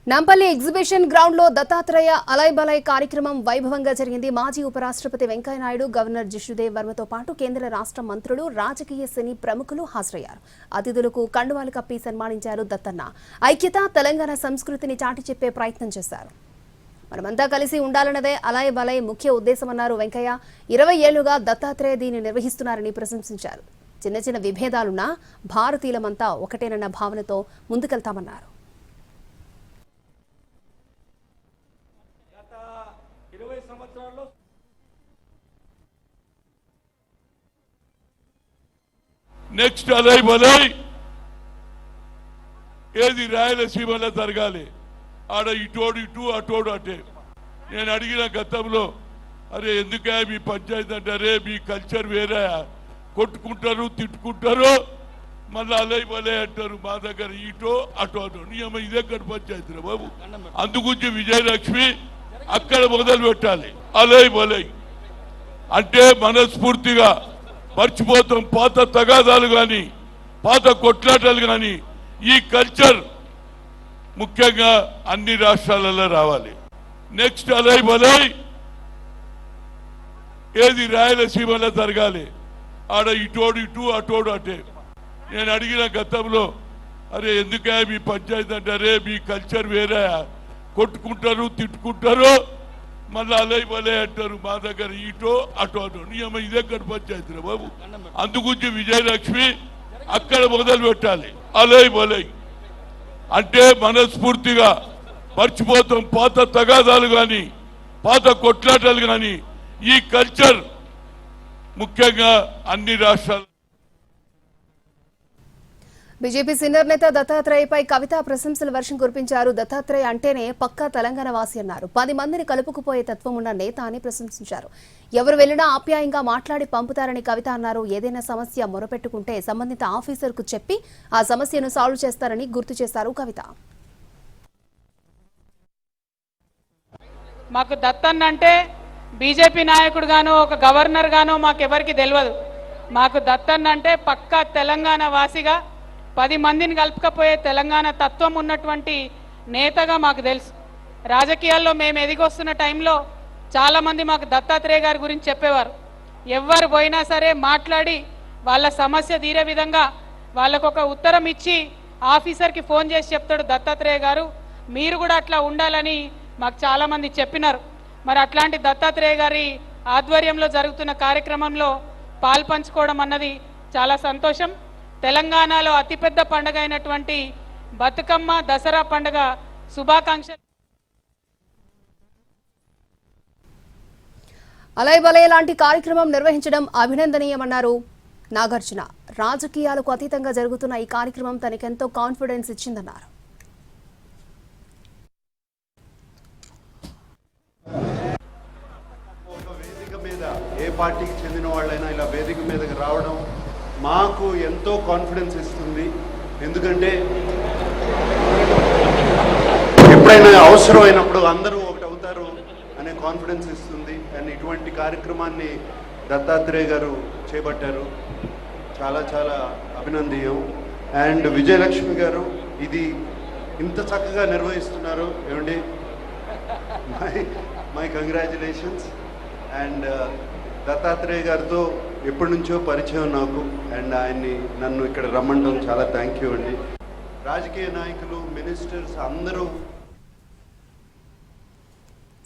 Nampally exhibition ground లో దత్తాత్రేయ అలయ్ బలయ్ కార్యక్రమం వైభవంగా జరిగింది. మాజీ ఉపరాష్ట్రపతి వెంకయ్య నాయుడు, గవర్నర్ జిష్ణుదేవ్ వర్మతో పాటు కేంద్ర రాష్ట్ర మంత్రులు, రాజకీయ సినీ ప్రముఖులు హాజరయ్యారు. అతిథులకు కండువాలు కప్పి సన్మానించారు దత్తన్న. ఐక్యత, తెలంగాణ సంస్కృతిని చాటి చెప్పే ప్రయత్నం చేశారు. మనమంతా కలిసి ఉండాలన్నదే అలయ్ బలయ్ ముఖ్య ఉద్దేశమన్నారు వెంకయ్య. 20 ఏళ్లుగా దత్తాత్రేయ దీన్ని నిర్వహిస్తున్నారని ప్రశంసించారు. చిన్న చిన్న విభేదాలున్నా భారతీయులమంతా ఒకటేనన్న భావనతో ముందుకెళ్తామన్నారు. నెక్స్ట్ అలయ్ బలయ్ ఏది రాయలసీమలో జరగాలి. ఆడ ఇటోడు ఇటు అటోడు అటే. నేను అడిగిన గతంలో, అరే ఎందుకే మీ పంచాయతీ అంటారే, మీ కల్చర్ వేరే, కొట్టుకుంటారు తిట్టుకుంటారు, మళ్ళీ అలయ్ బలయ్ అంటారు. మా దగ్గర ఇటో అటో అటో నియమ ఇదే ఎక్కడ పంచాయతీరా బాబు. అందుగురించి విజయలక్ష్మి అక్కడ మొదలు పెట్టాలి. అలయ్ బలయ్ అంటే మనస్ఫూర్తిగా మర్చిపోతాం పాత తగాదాలు కానీ, పాత కొట్లాటలు కానీ. ఈ కల్చర్ ముఖ్యంగా అన్ని రాష్ట్రాలలో రావాలి. నెక్స్ట్ అలయ్ బలయ్ ఏది రాయలసీమలో జరగాలి. ఆడ ఇటోడు ఇటు అటోడు అటే. నేను అడిగిన గతంలో, అరే ఎందుకే మీ పంచాయతీ అంటారే, మీ కల్చర్ వేరే, కొట్టుకుంటారు తిట్టుకుంటారు, మళ్ళీ అలయ్ బలయ్ అంటారు. మా దగ్గర ఇటో అటో అటో నియమ ఇదే ఎక్కడ పంచాయతీరా బాబు. అందుగురించి విజయలక్ష్మి అక్కడ మొదలు పెట్టాలి. అలయ్ బలయ్ అంటే మనస్ఫూర్తిగా మర్చిపోతాం పాత తగాదాలు కానీ, పాత కొట్లాటలు కానీ. ఈ కల్చర్ ముఖ్యంగా అన్ని రాష్ట్రాలు. బీజేపీ సీనియర్ నేత దత్తాత్రేయపై కవిత ప్రశంసల వర్షం కురిపించారు. దత్తాత్రేయ అంటేనే పక్కా తెలంగాణ వాసి అన్నారు. 10 మందిని కలుపుకుపోయే తత్వం ఉన్న నేత అని ప్రశంసించారు. ఎవరు వెళ్లినా ఆప్యాయంగా మాట్లాడి పంపుతారని కవిత అన్నారు. ఏదైనా సమస్య మొరపెట్టుకుంటే సంబంధిత ఆఫీసర్కు చెప్పి ఆ సమస్యను సాల్వ్ చేస్తారని గుర్తు చేశారు కవిత. మాకు దత్తన్న అంటే బీజేపీ నాయకుడు గానో ఒక గవర్నర్ గానో మాకెవరికి తెలియదు. మాకు దత్తన్న అంటే పక్కా తెలంగాణ వాసిగా 10 మందిని కలుపుకపోయే తెలంగాణ తత్వం ఉన్నటువంటి నేతగా మాకు తెలుసు. రాజకీయాల్లో మేము ఎదిగొస్తున్న టైంలో చాలామంది మాకు దత్తాత్రేయ గారి గురించి చెప్పేవారు. ఎవరు పోయినా సరే మాట్లాడి వాళ్ళ సమస్య తీరే విధంగా వాళ్ళకు ఒక ఉత్తరం ఇచ్చి ఆఫీసర్కి ఫోన్ చేసి చెప్తాడు దత్తాత్రేయ గారు. మీరు కూడా అట్లా ఉండాలని మాకు చాలామంది చెప్పినారు. మరి అట్లాంటి దత్తాత్రేయ గారి ఆధ్వర్యంలో జరుగుతున్న కార్యక్రమంలో పాల్పంచుకోవడం అన్నది చాలా సంతోషం. తెలంగాణలో అతిపెద్ద పండుగ అయినటువంటి బతుకమ్మ, దసరా పండుగ శుభాకాంక్షలు. అలయ్ బలయ్ లాంటి కార్యక్రమం నిర్వహించడం అభినందనీయమన్నారు నాగార్జున. రాజకీయాలకు అతీతంగా జరుగుతున్న ఈ కార్యక్రమం తనకెంతో కాన్ఫిడెన్స్ ఇచ్చిందన్నారు. ఏ పార్టీకి చెందిన వాళ్ళైనా ఇలా వేదిక మీదకి రావడం మాకు ఎంతో కాన్ఫిడెన్స్ ఇస్తుంది. ఎందుకంటే ఎప్పుడైనా అవసరం అయినప్పుడు అందరూ ఒకటి అవుతారు అనే కాన్ఫిడెన్స్ ఇస్తుంది. అండ్ ఇటువంటి కార్యక్రమాన్ని దత్తాత్రేయ గారు చేపట్టారు, చాలా చాలా అభినందనీయం. అండ్ విజయలక్ష్మి గారు ఇది ఇంత చక్కగా నిర్వహిస్తున్నారు. ఏమండి, మై కంగ్రాచులేషన్స్. అండ్ దత్తాత్రేయ గారితో ఎప్పటి నుంచో పరిచయం నాకు. అండ్ ఆయన్ని నన్ను ఇక్కడ రమ్మండం చాలా థ్యాంక్ యూ అండి. రాజకీయ నాయకులు, మినిస్టర్స్ అందరూ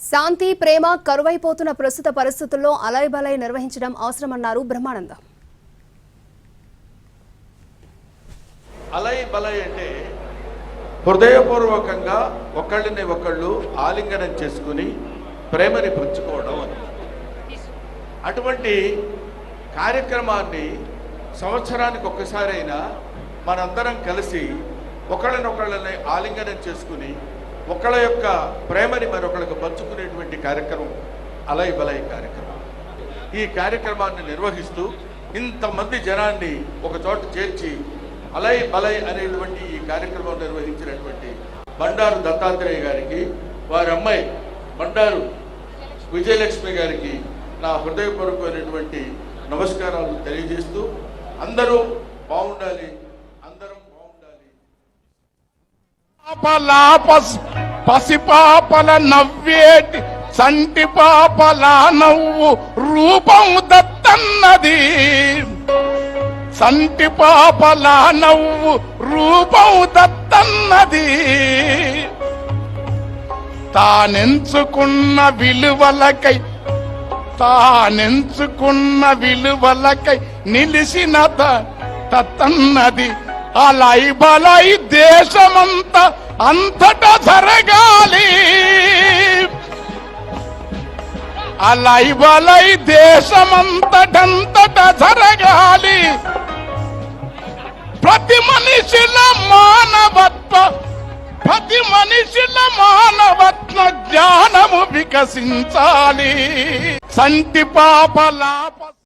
శాంతి, ప్రేమ కరువైపోతున్న ప్రస్తుత పరిస్థితుల్లో అలయ్ బలయ్ నిర్వహించడం అవసరమన్నారు బ్రహ్మానందం. అలయ్ బలయ్ అంటే హృదయపూర్వకంగా ఒకళ్ళని ఒకళ్ళు ఆలింగనం చేసుకుని ప్రేమని పంచుకోవడం అని. అటువంటి కార్యక్రమాన్ని సంవత్సరానికి ఒక్కసారైనా మనందరం కలిసి ఒకళ్ళనొకళ్ళని ఆలింగనం చేసుకుని ఒకళ్ళ యొక్క ప్రేమని మరొకళ్ళకు పంచుకునేటువంటి కార్యక్రమం అలయ్ బలయ్ కార్యక్రమం. ఈ కార్యక్రమాన్ని నిర్వహిస్తూ ఇంతమంది జనాన్ని ఒక చోట చేర్చి అలయ్ బలయ్ అనేటువంటి ఈ కార్యక్రమం నిర్వహించినటువంటి బండారు దత్తాత్రేయ గారికి, వారి అమ్మాయి బండారు విజయలక్ష్మి గారికి నా హృదయపూర్వకమైనటువంటి నమస్కారాలు తెలియజేస్తూ అందరూ బాగుండాలి, అందరం బాగుండాలి. పసిపాపల నవ్వేటి సంటి పాపల నవ్వు రూపం దత్తన్నది. సంటి పాపల నవ్వు రూపం దత్తన్నది. తానెంచుకున్న విలువలకై నిలిసిన తత్తన్నది. అలై బలై దేశమంతా అంతటా జరగాలి. అలై బలై దేశమంతటంతటా జరగాలి. ప్రతి మనిషిల మానవత్వ జ్ఞానము వికసించాలి. సంటి పాపల